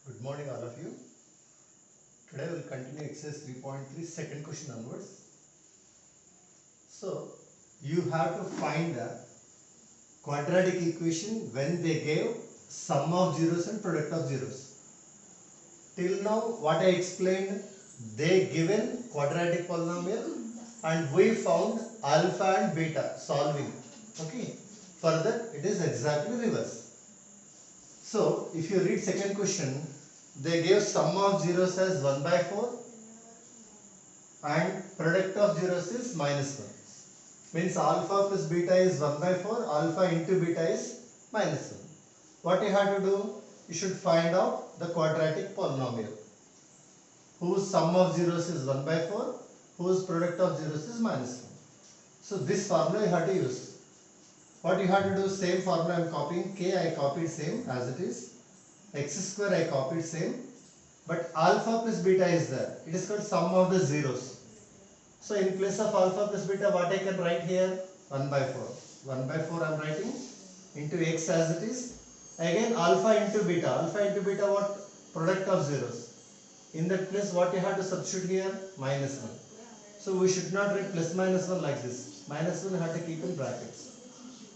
Good morning, all of you. Today we will continue exercise 3.3, second question onwards. So, you have to find the quadratic equation when they gave sum of zeros and product of zeros. Till now, what I explained, they given quadratic polynomial and we found alpha and beta solving. Okay. Further, it is exactly reverse. So, if you read second question, they gave sum of zeros as 1 by 4 and product of zeros is minus 1. Means alpha plus beta is 1 by 4, alpha into beta is minus 1. What you have to do? You should find out the quadratic polynomial whose sum of zeros is 1 by 4, whose product of zeros is minus 1. So this formula you have to use. What you have to do, same formula I am copying, k I copied same as it is, x square I copied same, but alpha plus beta is there. It is called sum of the zeros. So in place of alpha plus beta, what I can write here? 1 by 4. 1 by 4 I am writing into x as it is. Again alpha into beta. Alpha into beta what? Product of zeros. In that place what you have to substitute here? Minus 1. So we should not write plus minus 1 like this. Minus 1 you have to keep in brackets.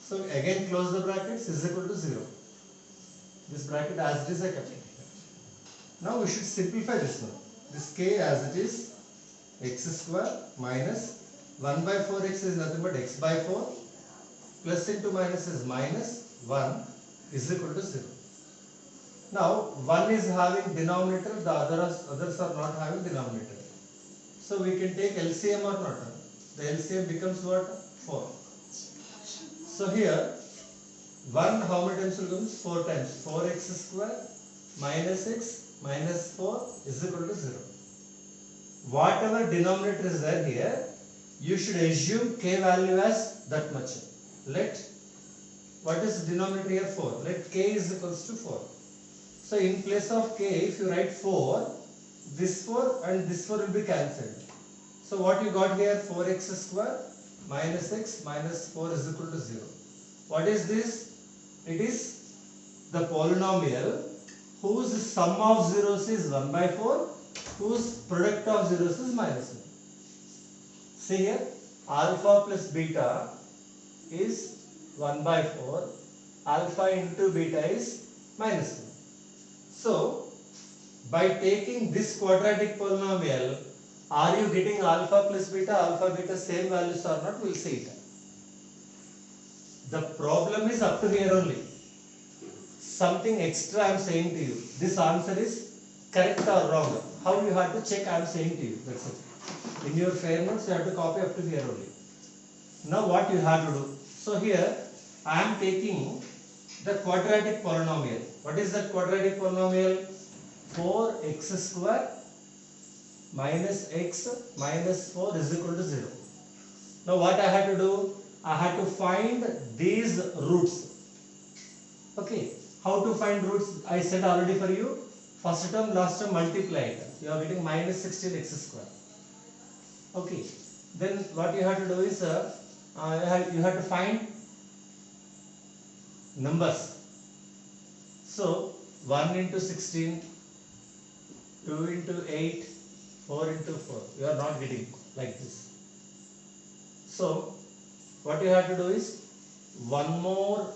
So again close the brackets is equal to 0. This bracket as it is I kept it here. Now we should simplify this one. This k as it is x square minus 1 by 4x is nothing but x by 4 plus into minus is minus 1 is equal to 0. Now 1 is having denominator, the others are not having denominator. So we can take LCM or not. The LCM becomes what? 4. So here 1 how many times will come? 4 times. 4x square minus x minus 4 is equal to 0. Whatever denominator is there here, you should assume k value as that much. Let, what is the denominator here? 4. Let k is equals to 4. So in place of k, if you write 4, this 4 and this 4 will be cancelled. So what you got here? 4x square minus x minus 4 is equal to 0. What is this? It is the polynomial whose sum of zeros is 1 by 4, whose product of zeros is minus 1. See here, alpha plus beta is 1 by 4, alpha into beta is minus 1. So, by taking this quadratic polynomial, are you getting alpha plus beta same values or not? We will see it. The problem is up to here only. Something extra I am saying to you. This answer is correct or wrong. How you have to check I am saying to you. That's it. In your fair notes you have to copy up to here only. Now what you have to do? So here I am taking the quadratic polynomial. What is that quadratic polynomial? 4x square minus x minus 4 is equal to 0. Now what I have to do? I have to find these roots. Okay. How to find roots? I said already for you. First term, last term multiplied. You are getting minus 16x square. Okay. Then what you have to do is you have to find numbers. So 1 into 16, 2 into 8, 4 into 4. You are not getting like this. So what you have to do is one more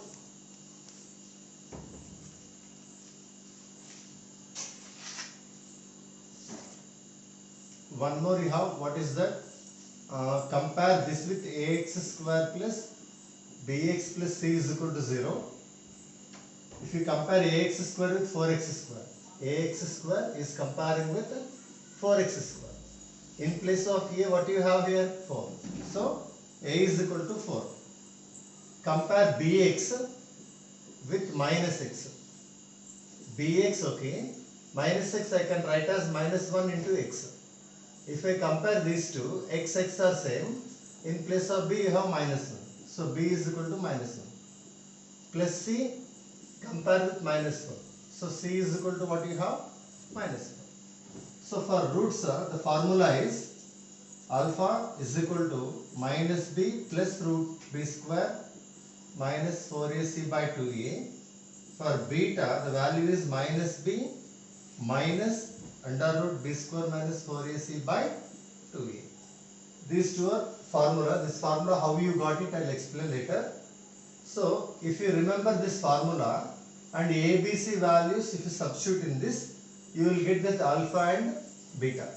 you have. What is that? Compare this with ax square plus bx plus c is equal to 0. If you compare ax square with 4x square, ax square is comparing with 4x square. In place of a, what do you have here? 4. So a is equal to 4. Compare bx with minus x. Bx, okay. Minus x I can write as minus 1 into x. If I compare these two, x are same. In place of b you have minus 1. So b is equal to minus 1. Plus c, compare with minus 1. So c is equal to what you have? Minus 1. So for roots, the formula is alpha is equal to minus b plus root b square minus 4ac by 2a. For beta, the value is minus b minus under root b square minus 4ac by 2a. These two are formula. This formula, how you got it, I will explain later. So, if you remember this formula and ABC values, if you substitute in this, you will get that alpha and beta.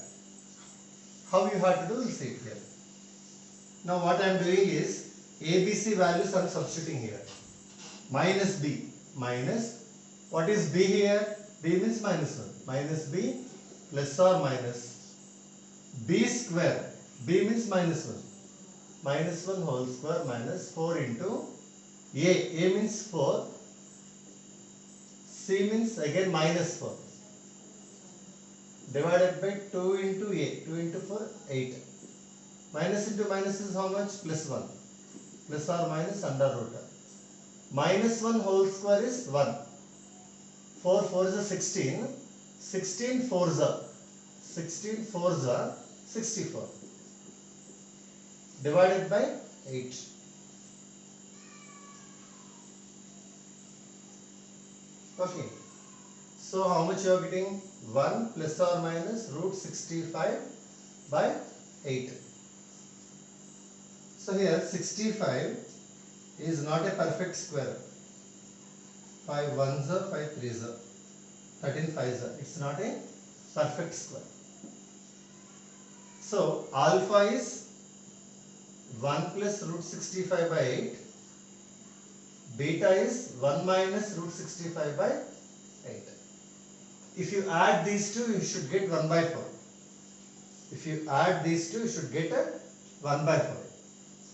How you have to do, we will see it here. Now, what I am doing is, ABC values I am substituting here. Minus b, minus, what is b here? B means minus 1. Minus b plus or minus b square. B means minus 1. Minus 1 whole square minus 4 into a. A means 4. C means again minus 4. Divided by 2 into a. 2 into 4, 8. Minus into minus is how much? Plus 1. Plus or minus under root. Minus 1 whole square is 1. 4 4 is a 16. 16 4 is a 16 4 is a 64. Divided by 8. Okay. So how much you are getting? 1 plus or minus root 65 by 8. So here 65 is not a perfect square. 5 1s are 5 3s are 13 5s are. It's not a perfect square. So alpha is 1 plus root 65 by 8. Beta is 1 minus root 65 by 8. If you add these two, you should get 1 by 4. If you add these two, you should get a 1 by 4.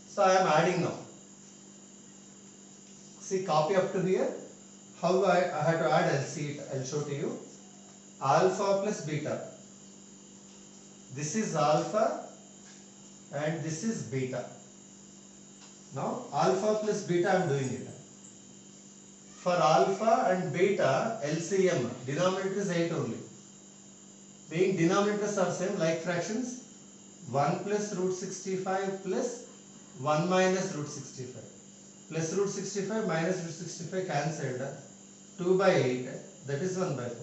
So I am adding now. See, copy up to here. How I have to add, I'll see it, I'll show to you. Alpha plus beta. This is alpha and this is beta. Now alpha plus beta I am doing it. For alpha and beta, LCM, denominator is 8 only. Being denominators are same, like fractions, 1 plus root 65 plus 1 minus root 65. Plus root 65 minus root 65 cancelled. 2 by 8, that is 1 by 4.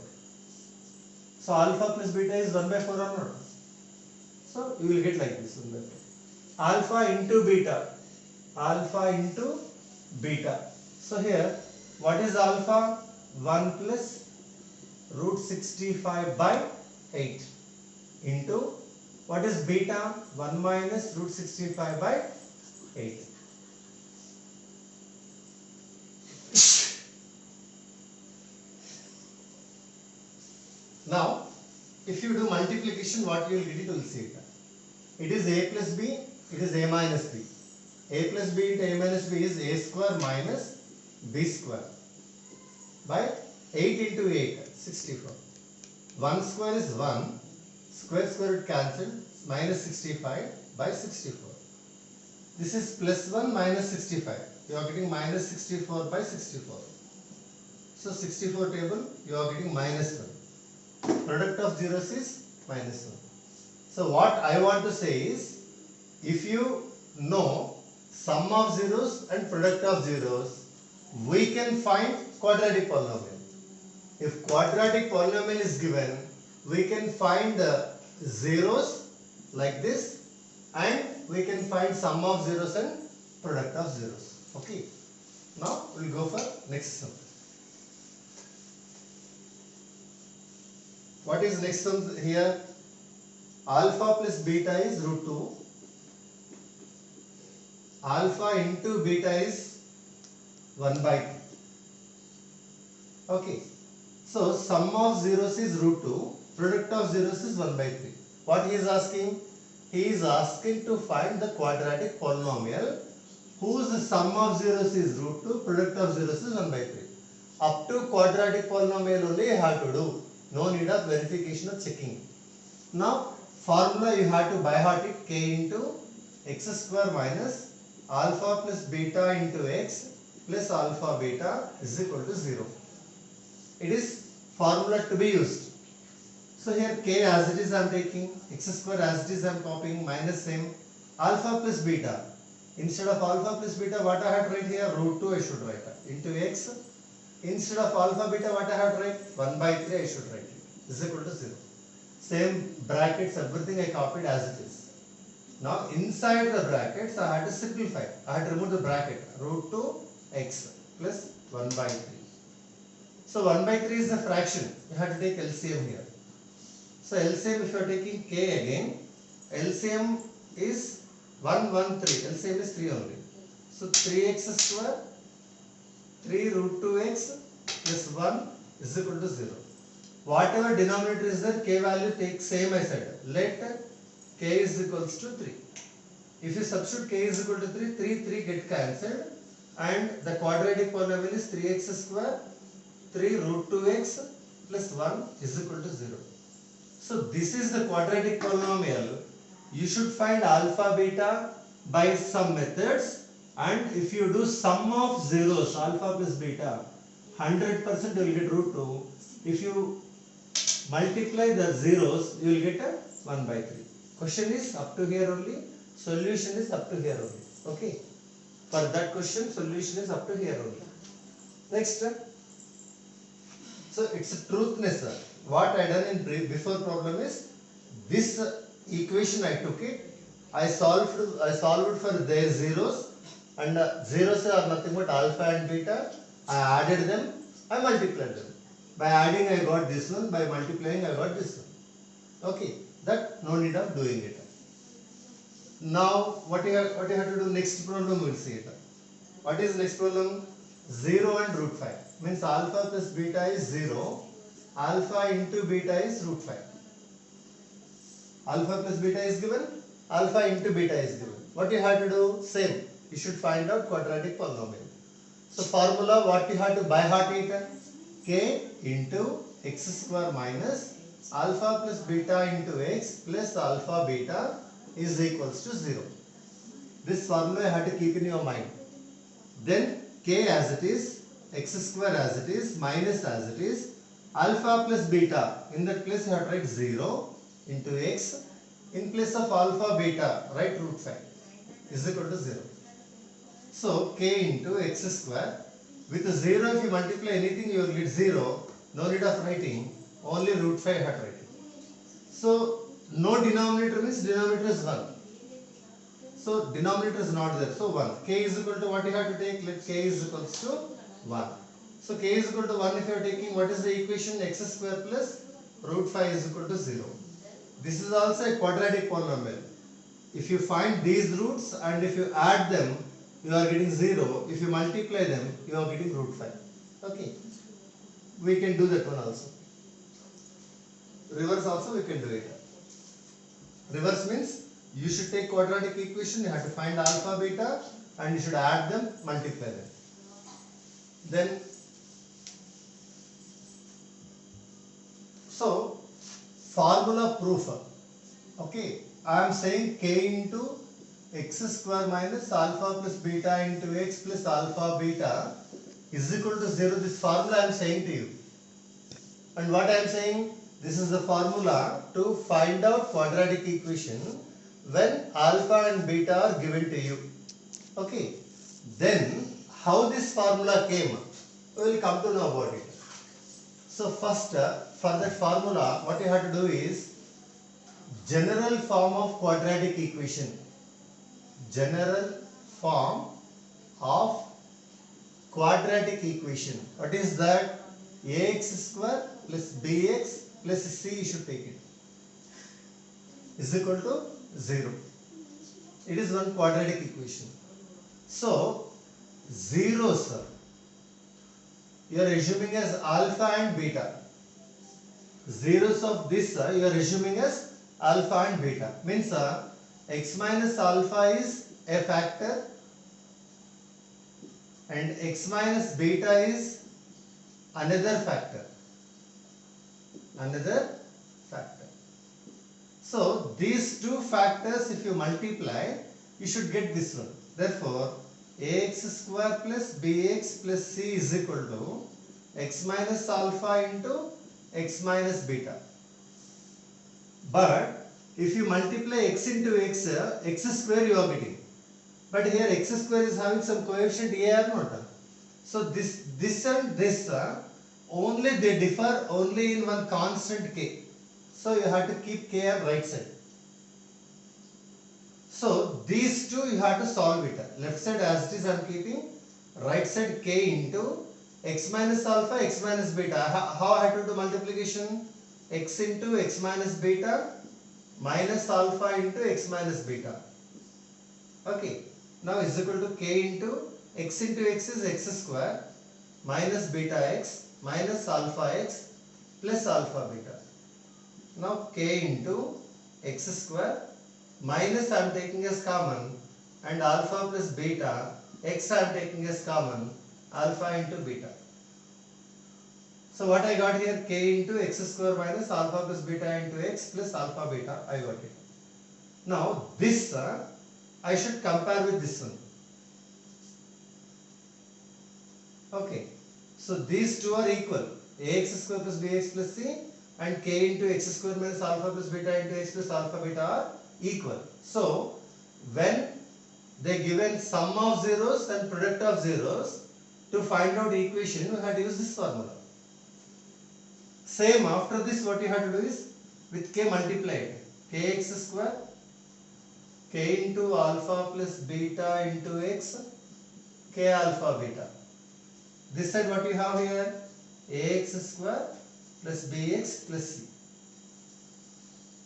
So alpha plus beta is 1 by 4 or not? So you will get like this 1 by 4. Alpha into beta. Alpha into beta. So here, what is alpha? 1 plus root 65 by 8 into, what is beta? 1 minus root 65 by 8. Now, if you do multiplication, what you will get, it will see it. It is a plus b, it is a minus b. A plus b into a minus b is a square minus b square by 8 into 8, 64. 1 square is 1, square square root cancelled, minus 65 by 64. This is plus 1 minus 65. You are getting minus 64 by 64. So 64 table, you are getting minus 1. Product of zeros is minus 1. So what I want to say is, if you know sum of zeros and product of zeros, we can find quadratic polynomial. If quadratic polynomial is given, we can find zeros like this, and we can find sum of zeros and product of zeros. Okay. Now we will go for next sum. What is next sum here? Alpha plus beta is root 2. Alpha into beta is 1 by 2. Okay. So sum of zeros is root 2. Product of zeros is 1 by 3. What he is asking? He is asking to find the quadratic polynomial whose sum of zeros is root 2, product of zeros is 1 by 3. Up to quadratic polynomial only you have to do. No need of verification or checking. Now formula you have to by heart it, k into x square minus alpha plus beta into x plus alpha beta is equal to 0. It is formula to be used. So here k as it is I am taking, x square as it is I am copying, minus same, alpha plus beta. Instead of alpha plus beta, what I have to write here? Root 2 I should write into x. Instead of alpha beta, what I have to write? 1 by 3 I should write it. is equal to 0. Same brackets, everything I copied as it is. Now inside the brackets I had to simplify. I had to remove the bracket. Root 2 x plus 1 by 3. So 1 by 3 is a fraction. You have to take LCM here. So LCM, if you are taking k again, LCM is 1, 1, 3. LCM is 3 only. So 3x square, 3 root 2x plus 1 is equal to 0. Whatever denominator is there, k value take same I said. Let k is equals to 3. If you substitute k is equal to 3, 3 get cancelled, and the quadratic polynomial is 3x square, 3 root 2x plus 1 is equal to 0. So this is the quadratic polynomial. You should find alpha beta by some methods, and if you do sum of zeros, alpha plus beta, 100% you will get root 2. If you multiply the zeros, you will get a 1 by 3. Question is up to here only, solution is up to here only. Okay. For that question, solution is up to here only. Next. So it's a truthness. What I done in before problem is this equation I took it, I solved for their zeros, and zeros are nothing but alpha and beta. I added them, I multiplied them. By adding I got this one, by multiplying I got this one. Okay, that no need of doing it. Now what you have to do next problem, we will see it. What is next problem? 0 and root 5. Means alpha plus beta is 0. Alpha into beta is root 5. Alpha plus beta is given. Alpha into beta is given. What you have to do? Same. You should find out quadratic polynomial. So formula, what you have to by heart it? K into x square minus alpha plus beta into x plus alpha beta is equals to 0. This formula you have to keep in your mind. Then k as it is, x square as it is, minus as it is, alpha plus beta, in that place you have to write 0 into x, in place of alpha beta write root 5 is equal to 0. So k into x square, with 0 if you multiply anything you will get 0, no need of writing, only root 5 have to write. So no denominator means denominator is 1. So denominator is not there, so 1. K is equal to what you have to take? Let k is equals to 1. So k is equal to 1 if you are taking, what is the equation? X square plus root 5 is equal to 0. This is also a quadratic polynomial. If you find these roots and if you add them, you are getting 0. If you multiply them, you are getting root 5. Okay. We can do that one also. Reverse also we can do it. Reverse means you should take quadratic equation, you have to find alpha, beta, and you should add them, multiply them. Then, so formula proof. Okay, I am saying k into x square minus alpha plus beta into x plus alpha beta is equal to 0. This formula I am saying to you. And what I am saying? This is the formula to find out quadratic equation when alpha and beta are given to you. Okay. Then how this formula came, we will come to know about it. So first, for that formula, what you have to do is general form of quadratic equation. General form of quadratic equation. What is that? Ax square plus bx plus c, you should take it, is equal to 0. It is one quadratic equation. So zeros you are assuming as alpha and beta. Zeros of this you are assuming as alpha and beta. Means x minus alpha is a factor and x minus beta is another factor. Another factor. So these two factors if you multiply, you should get this one. Therefore, ax square plus bx plus c is equal to x minus alpha into x minus beta. But if you multiply x into x, x square you are getting. But here x square is having some coefficient a or not. So this and this only they differ only in one constant k. So you have to keep k on right side. So these two you have to solve it. Left side as it is I am keeping, right side k into x minus alpha, x minus beta. How I have to do multiplication? X into x minus beta minus alpha into x minus beta. Okay. Now is equal to k into x is x square minus beta x minus alpha x plus alpha beta. Now k into x square minus I am taking as common and alpha plus beta, x I am taking as common, alpha into beta. So what I got here, k into x square minus alpha plus beta into x plus alpha beta, I got it. Now this I should compare with this one. Okay, so these two are equal, ax square plus bx plus c and k into x square minus alpha plus beta into x plus alpha beta are equal. So when they given sum of zeros and product of zeros, to find out equation we have to use this formula. Same after this what you have to do is with k multiplied, kx square k into alpha plus beta into x, k alpha beta. This side what you have here, ax square plus bx plus c.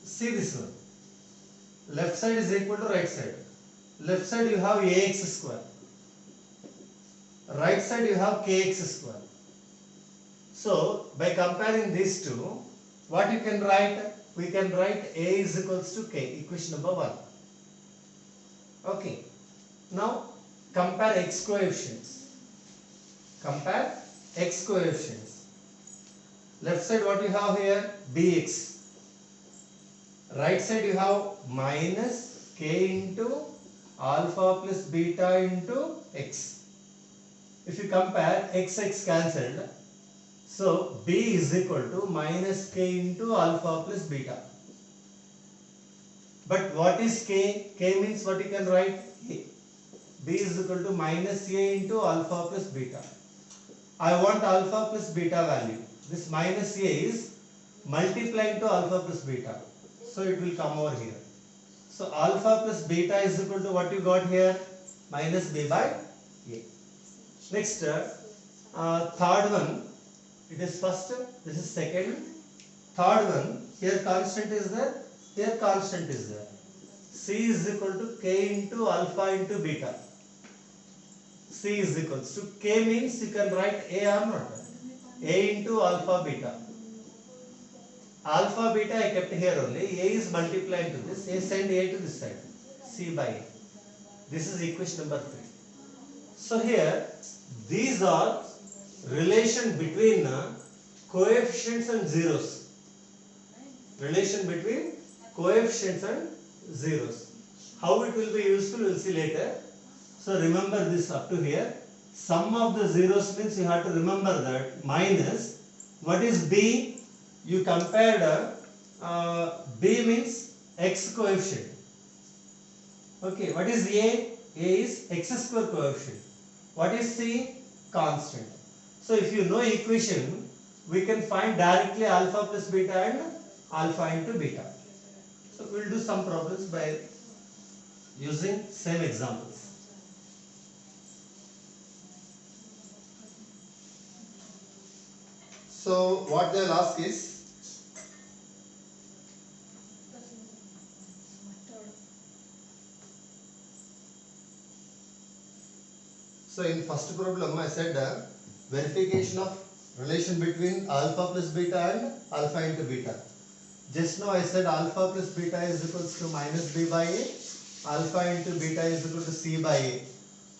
See this one. Left side is equal to right side. Left side you have ax square. Right side you have kx square. So by comparing these two, what you can write? We can write a is equals to k, equation number 1. Okay. Now compare x coefficients. Compare x coefficients. Left side what you have here? Bx. Right side you have minus k into alpha plus beta into x. If you compare x cancelled, so b is equal to minus k into alpha plus beta. But what is k? K means what you can write? A. B is equal to minus a into alpha plus beta. I want alpha plus beta value. This minus a is multiplying to alpha plus beta. So it will come over here. So alpha plus beta is equal to what you got here? Minus b by a. Next, third one. It is first, this is second. Third one, here constant is there, here constant is there. C is equal to k into alpha into beta. C is equals to k means you can write a or not. A into alpha beta. Alpha beta I kept here only. A is multiplying to this. A send A to this side. C by A. This is equation number 3. So here these are relation between coefficients and zeros. Relation between coefficients and zeros. How it will be useful we will see later. So remember this up to here. Sum of the zeros means you have to remember that minus what is b? You compared b means x coefficient. Okay, what is a? A is x square coefficient. What is c? Constant. So if you know equation, we can find directly alpha plus beta and alpha into beta. So we will do some problems by using same examples. So what they'll ask is, so in first problem I said verification of relation between alpha plus beta and alpha into beta. Just now I said alpha plus beta is equals to minus b by a, alpha into beta is equal to c by a.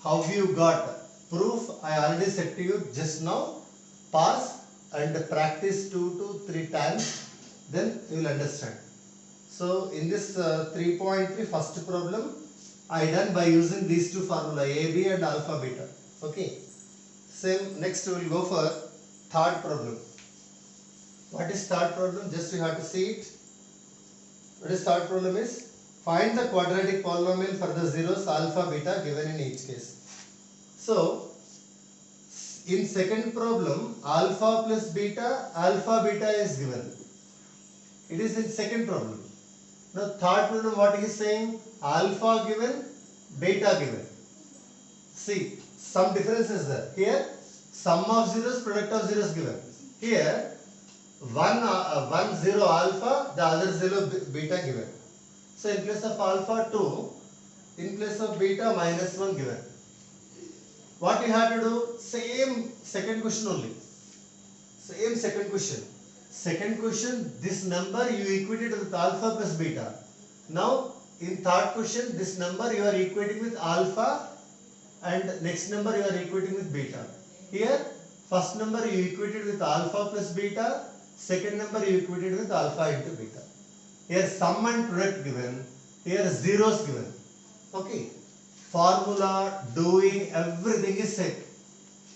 How you got? Proof I already said to you just now. Pause and practice 2 to 3 times, then you will understand. So in this 3.3 first problem I done by using these two formula a, b and alpha beta. Okay. Same, next we will go for third problem. What is third problem? Just you have to see it. What is third problem is, find the quadratic polynomial for the zeros alpha beta given in each case. So in second problem, alpha plus beta is given. It is in second problem. Now third problem, what he is saying? Alpha given, beta given. See, some difference is there. Here, sum of zeros, product of zeros given. Here, one zero alpha, the other zero beta given. So in place of alpha 2, in place of beta minus 1 given. What you have to do? Same second question only. Same second question. Second question, this number you equated with alpha plus beta. Now in third question, this number you are equating with alpha and next number you are equating with beta. Here, first number you equated with alpha plus beta, second number you equated with alpha into beta. Here sum and product given, here zeros given. Okay. Formula, doing, everything is set.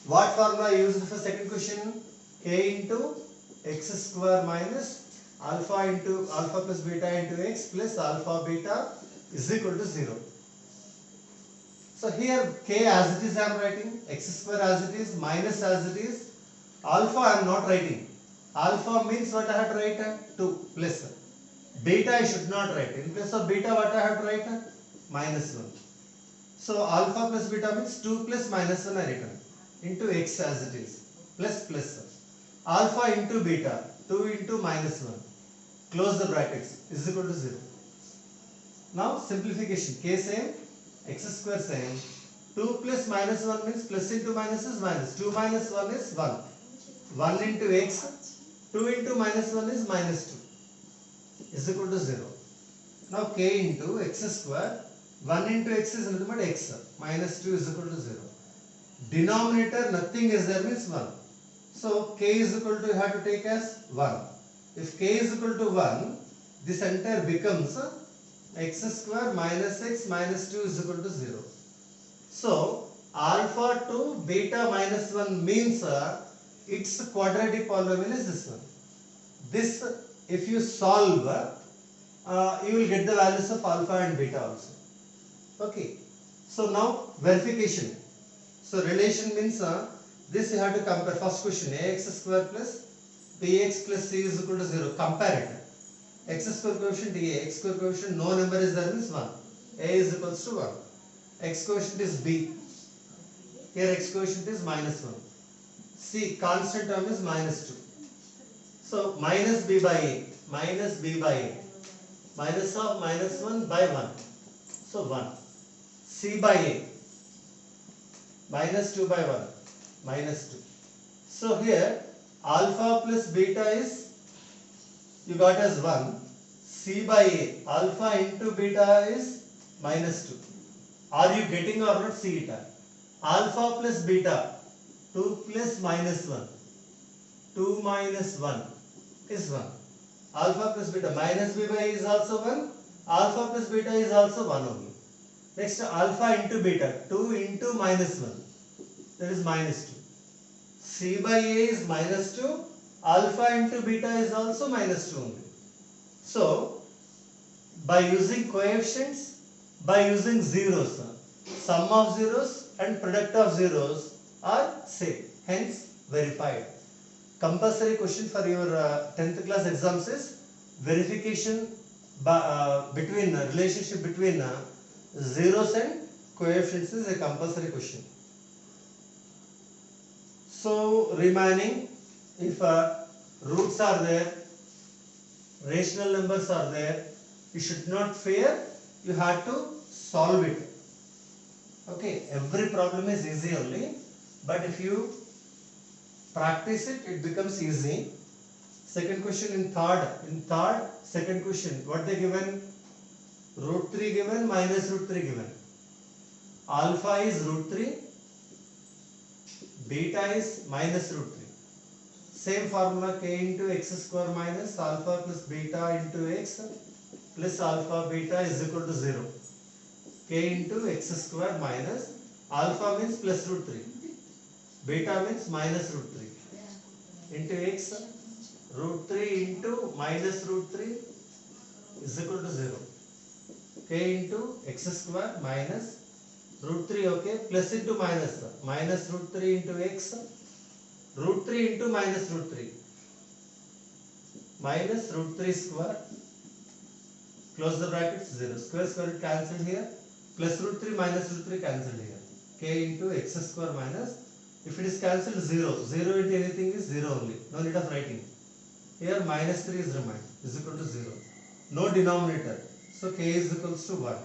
What formula used for second question? K into x square minus alpha plus beta into x plus alpha beta is equal to 0. So here K as it is I am writing, x square as it is, minus as it is, alpha I am not writing. Alpha means what I have to write? 2 plus. Beta I should not write. In place of beta what I have to write? Minus 1. So alpha plus beta means 2 plus minus 1 I written into x as it is, plus plus. Alpha into beta, 2 into minus 1, close the brackets, is equal to 0. Now simplification, k same, x square same, 2 plus minus 1 means plus into minus is minus, 2 minus 1 is 1, 1 into x, 2 into minus 1 is minus 2, is equal to 0. Now k into x square, 1 into x is nothing but x, minus 2 is equal to 0. Denominator nothing is there means 1. So k is equal to, you have to take as 1. If k is equal to 1, this entire becomes x square minus x minus 2 is equal to 0. So alpha to beta minus 1 means its quadratic polynomial is this one. This, if you solve, you will get the values of alpha and beta also. Okay. So now verification. So relation means this you have to compare. First question, ax square plus bx plus c is equal to 0. Compare it. X square coefficient a, x square coefficient no number is there means 1. A is equals to 1. X coefficient is b. Here x coefficient is minus 1. C constant term is minus 2. So minus b by a, minus b by a. Minus of minus 1 by 1. So 1. C by a. Minus 2 by 1. Minus 2. So here alpha plus beta is, you got as 1. C by a. Alpha into beta is minus 2. Are you getting or not? See it. Alpha plus beta. 2 plus minus 1. 2 minus 1 is 1. Alpha plus beta. Minus b by a is also 1. Alpha plus beta is also 1 only. Next, alpha into beta. 2 into minus 1. That is minus 2. C by a is minus 2. Alpha into beta is also minus 2 only. So, by using coefficients, by using zeros, sum of zeros and product of zeros are same. Hence, verified. Compulsory question for your 10th class exams is verification between relationship between zeros and coefficients is a compulsory question. So remaining, if roots are there, rational numbers are there, you should not fear, you have to solve it. Okay, every problem is easy only, but if you practice it, it becomes easy. Second question in third, second question, what they given? Root 3 given, minus root 3 given. Alpha is root 3, beta is minus root 3. Same formula, k into x square minus alpha plus beta into x plus alpha beta is equal to 0. K into x square minus alpha means plus root 3. Beta means minus root 3 into x, root 3 into minus root 3 is equal to 0. K into x square minus root 3, okay, plus into minus, minus root 3 into x root 3 into minus root 3. Minus root 3 square. Close the brackets, 0. Square square root cancelled here. Plus root 3 minus root 3 cancelled here. K into x square minus. If it is cancelled, 0. 0 into anything is 0 only. No need of writing. Here minus 3 is remained. Is equal to 0. No denominator. So K is equals to 1.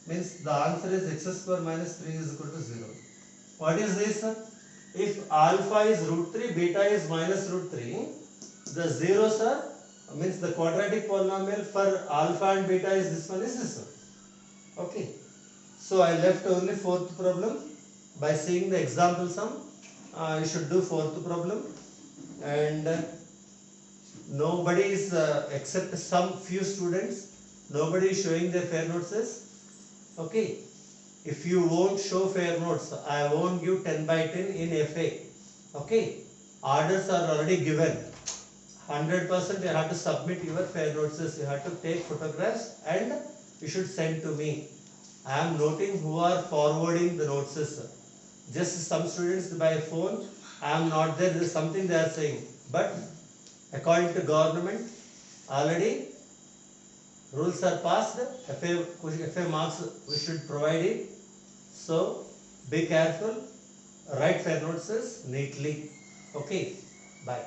Means the answer is x square minus 3 is equal to 0. What is this? If alpha is root 3, beta is minus root 3, the zeros are, means the quadratic polynomial for alpha and beta is this one, is this one. Okay. So I left only fourth problem. By seeing the example sum, you should do fourth problem. And nobody is, except some few students, nobody is showing their fair notes. Okay. If you won't show fair notes, I won't give 10 by 10 in FA. Okay. Orders are already given. 100% you have to submit your fair notes. You have to take photographs and you should send to me. I am noting who are forwarding the notes. Just some students by phone, I am not there. There is something they are saying. But according to government, already rules are passed. FA marks we should provide it. So be careful. Write fair notes neatly. Okay. Bye.